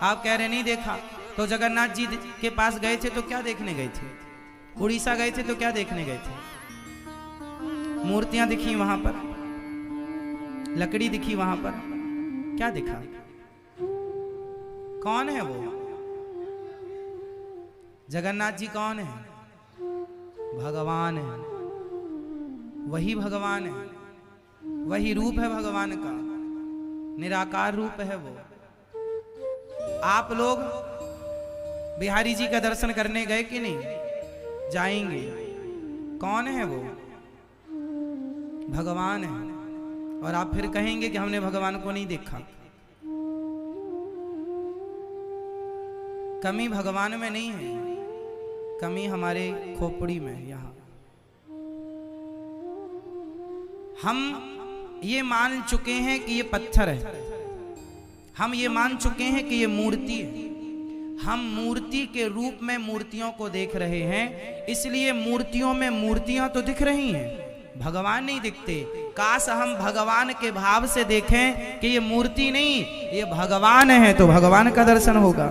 S1: आप कह रहे नहीं देखा। तो जगन्नाथ जी के पास गए थे तो क्या देखने गए थे? उड़ीसा गए थे तो क्या देखने गए थे? मूर्तियां दिखी वहां पर, लकड़ी दिखी वहां पर, क्या दिखा? कौन है वो? जगन्नाथ जी कौन है? भगवान है। वही भगवान है, वही रूप है भगवान का, निराकार रूप है वो। आप लोग बिहारी जी का दर्शन करने गए कि नहीं? जाएंगे। कौन है वो? भगवान है। और आप फिर कहेंगे कि हमने भगवान को नहीं देखा। कमी भगवान में नहीं है, कमी हमारे खोपड़ी में। यहां हम ये मान चुके हैं कि ये पत्थर है, हम ये मान चुके हैं कि ये मूर्ति है। हम मूर्ति के रूप में मूर्तियों को देख रहे हैं, इसलिए मूर्तियों में मूर्तियां तो दिख रही हैं, भगवान नहीं दिखते। काश हम भगवान के भाव से देखें कि ये मूर्ति नहीं, ये भगवान है, तो भगवान का दर्शन होगा।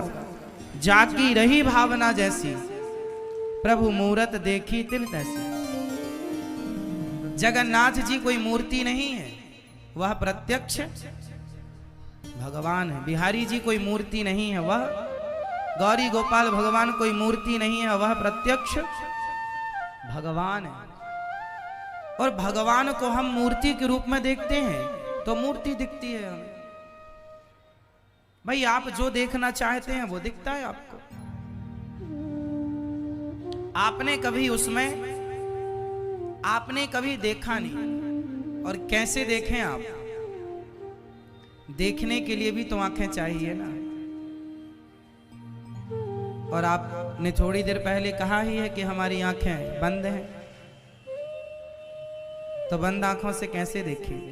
S1: जाकी रही भावना जैसी, प्रभु मूरत देखी तिल तैसी। जगन्नाथ जी कोई मूर्ति नहीं है, वह प्रत्यक्ष भगवान है। बिहारी जी कोई मूर्ति नहीं है, वह गौरी गोपाल भगवान कोई मूर्ति नहीं है, वह प्रत्यक्ष भगवान है। और भगवान को हम मूर्ति के रूप में देखते हैं तो मूर्ति दिखती है हमें। भाई आप जो देखना चाहते हैं वो दिखता है आपको। आपने कभी उसमें, आपने कभी देखा नहीं, और कैसे देखें आप? देखने के लिए भी तो आंखें चाहिए ना। और आपने थोड़ी देर पहले कहा ही है कि हमारी आंखें बंद हैं, तो बंद आंखों से कैसे देखेंगे?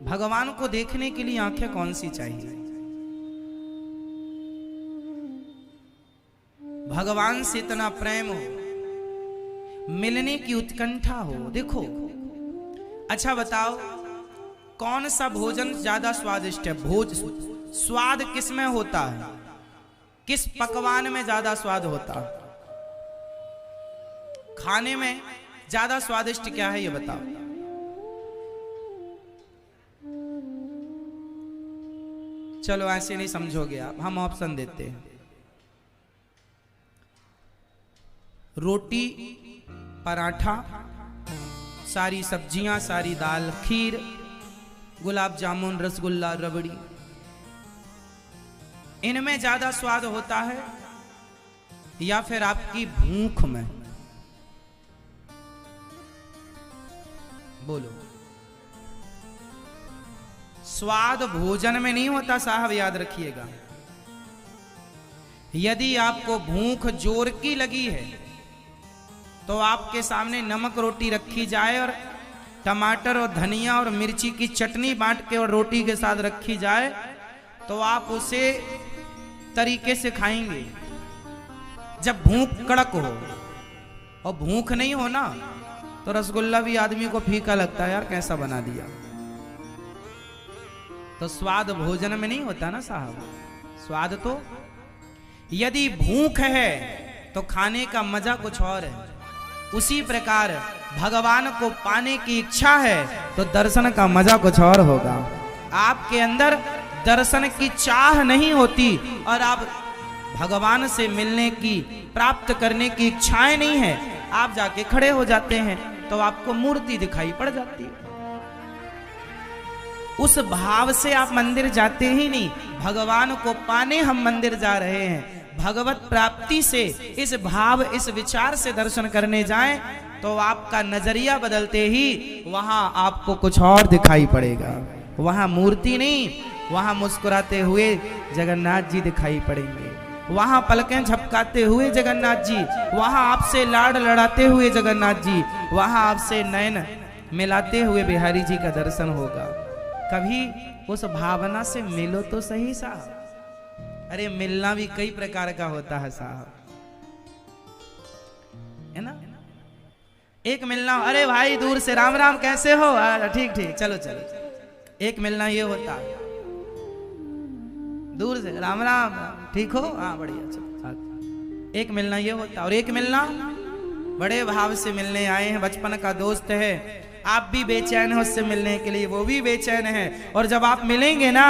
S1: भगवान को देखने के लिए आंखें कौन सी चाहिए? भगवान से इतना प्रेम हो, मिलने की उत्कंठा हो। देखो, अच्छा बताओ, कौन सा भोजन ज्यादा स्वादिष्ट है? स्वाद किस में होता है? किस पकवान में ज्यादा स्वाद होता है? खाने में ज्यादा स्वादिष्ट क्या है, ये बताओ। चलो ऐसे नहीं समझोगे आप, हम ऑप्शन देते हैं। रोटी, पराठा, सारी सब्जियां, सारी दाल, खीर, गुलाब जामुन, रसगुल्ला, रबड़ी, इनमें ज्यादा स्वाद होता है या फिर आपकी भूख में? बोलो। स्वाद भोजन में नहीं होता साहब, याद रखिएगा। यदि आपको भूख जोर की लगी है तो आपके सामने नमक रोटी रखी जाए और टमाटर और धनिया और मिर्ची की चटनी बांट के और रोटी के साथ रखी जाए तो आप उसे तरीके से खाएंगे। जब भूख कड़क हो और भूख नहीं हो ना, तो रसगुल्ला भी आदमी को फीका लगता है, यार कैसा बना दिया। तो स्वाद भोजन में नहीं होता ना साहब, स्वाद तो यदि भूख है तो खाने का मजा कुछ और है। उसी प्रकार भगवान को पाने की इच्छा है तो दर्शन का मजा कुछ और होगा। आपके अंदर दर्शन की चाह नहीं होती और आप भगवान से मिलने की, प्राप्त करने की इच्छाएं नहीं है, आप जाके खड़े हो जाते हैं तो आपको मूर्ति दिखाई पड़ जाती है। उस भाव से आप मंदिर जाते ही नहीं। भगवान को पाने हम मंदिर जा रहे हैं, भगवत प्राप्ति से इस भाव, इस विचार से दर्शन करने जाएं तो आपका नजरिया बदलते ही वहां आपको कुछ और दिखाई पड़ेगा। वहां मूर्ति नहीं, वहां मुस्कुराते हुए जगन्नाथ जी दिखाई पड़ेंगे, वहां पलकें झपकाते हुए जगन्नाथ जी, वहां आपसे लाड लड़ाते हुए जगन्नाथ जी, वहां आपसे नयन मिलाते हुए बिहारी जी का दर्शन होगा। कभी उस भावना से मिलो तो सही साहब। अरे मिलना भी कई प्रकार का होता है साहब, है ना। एक मिलना, अरे भाई दूर से राम राम कैसे हो, ठीक ठीक चलो चलो। एक मिलना ये होता है दूर से राम राम ठीक हो, हाँ बढ़िया चलो। एक मिलना ये होता, और एक मिलना बड़े भाव से मिलने आए हैं, बचपन का दोस्त है, आप भी बेचैन हो उससे मिलने के लिए, वो भी बेचैन है, और जब आप मिलेंगे ना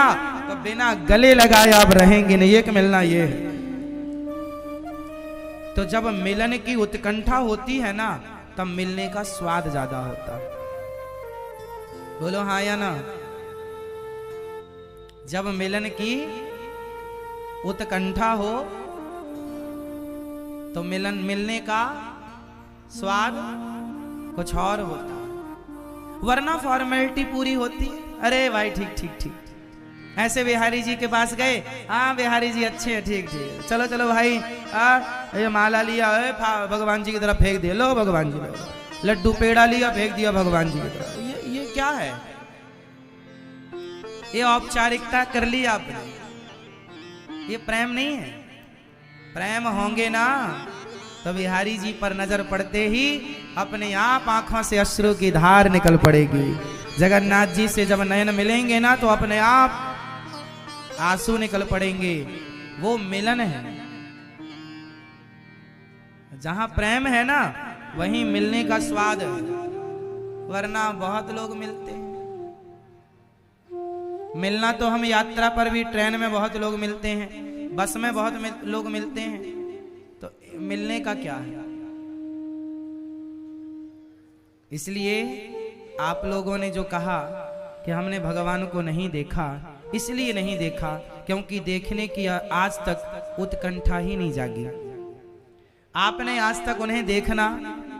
S1: तो बिना गले लगाए आप रहेंगे नहीं। एक मिलना ये है। तो जब मिलन की उत्कंठा होती है ना, तब मिलने का स्वाद ज्यादा होता है। बोलो हाँ या ना। जब मिलन की उत्कंठा हो तो मिलने का स्वाद कुछ और होता है, वरना फॉर्मेलिटी पूरी होती है। अरे भाई ठीक ठीक ठीक, ऐसे बिहारी जी के पास गए, हाँ बिहारी जी अच्छे हैं, ठीक ठीक चलो चलो भाई, ये माला लिया है भगवान जी की तरफ फेंक दिया, लो भगवान जी, लड्डू पेड़ा लिया फेंक दिया भगवान जी की तरफ। ये क्या है? ये औपचारिकता कर ली आपने, ये प्रेम नहीं है। प्रेम होंगे ना तो बिहारी जी पर नजर पड़ते ही अपने आप आंखों से अश्रु की धार निकल पड़ेगी। जगन्नाथ जी से जब नयन मिलेंगे ना तो अपने आप आंसू निकल पड़ेंगे। वो मिलन है, जहां प्रेम है ना वहीं मिलने का स्वाद है। वरना बहुत लोग मिलते हैं, मिलना तो हम यात्रा पर भी, ट्रेन में बहुत लोग मिलते हैं, बस में बहुत लोग मिलते हैं, तो मिलने का क्या है? इसलिए आप लोगों ने जो कहा कि हमने भगवान को नहीं देखा, इसलिए नहीं देखा क्योंकि देखने की आज तक उत्कंठा ही नहीं जागी। आपने आज तक उन्हें देखना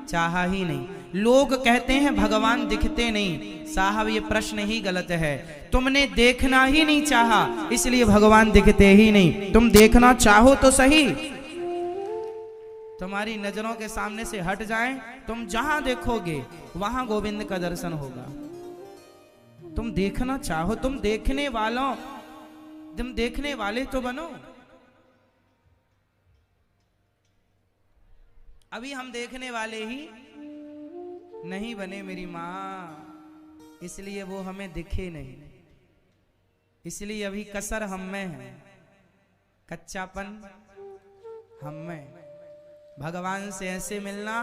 S1: चाहा ही नहीं। लोग कहते हैं भगवान दिखते नहीं, साहब ये प्रश्न ही गलत है। तुमने देखना ही नहीं चाहा, इसलिए भगवान दिखते ही नहीं। तुम देखना चाहो तो सही, तुम्हारी नजरों के सामने से हट जाएं, तुम जहां देखोगे वहां गोविंद का दर्शन होगा। तुम देखना चाहो, तुम देखने वाले तो बनो। अभी हम देखने वाले ही नहीं बने मेरी माँ, इसलिए वो हमें दिखे नहीं, इसलिए अभी कसर हम में है, कच्चापन हम में। भगवान से ऐसे मिलना,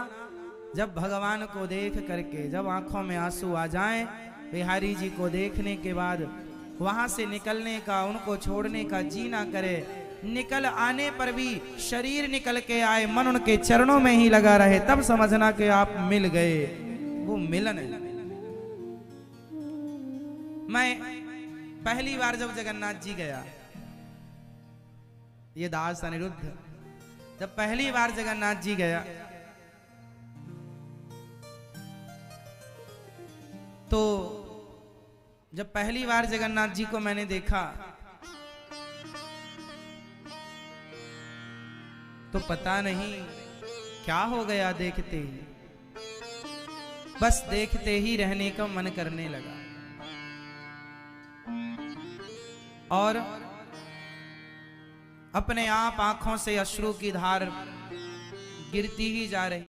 S1: जब भगवान को देख करके जब आंखों में आंसू आ जाएं, बिहारी जी को देखने के बाद वहां से निकलने का, उनको छोड़ने का जी ना करे, निकल आने पर भी शरीर निकल के आए, मन उनके चरणों में ही लगा रहे, तब समझना कि आप मिल गए। वो मिलन है। मैं पहली बार जब जगन्नाथ जी गया, ये दास अनिरुद्ध जब पहली बार जगन्नाथ जी गया तो जब पहली बार जगन्नाथ जी को मैंने देखा तो पता नहीं क्या हो गया, देखते ही बस देखते ही रहने का मन करने लगा और अपने आप आंखों से अश्रु की धार गिरती ही जा रही।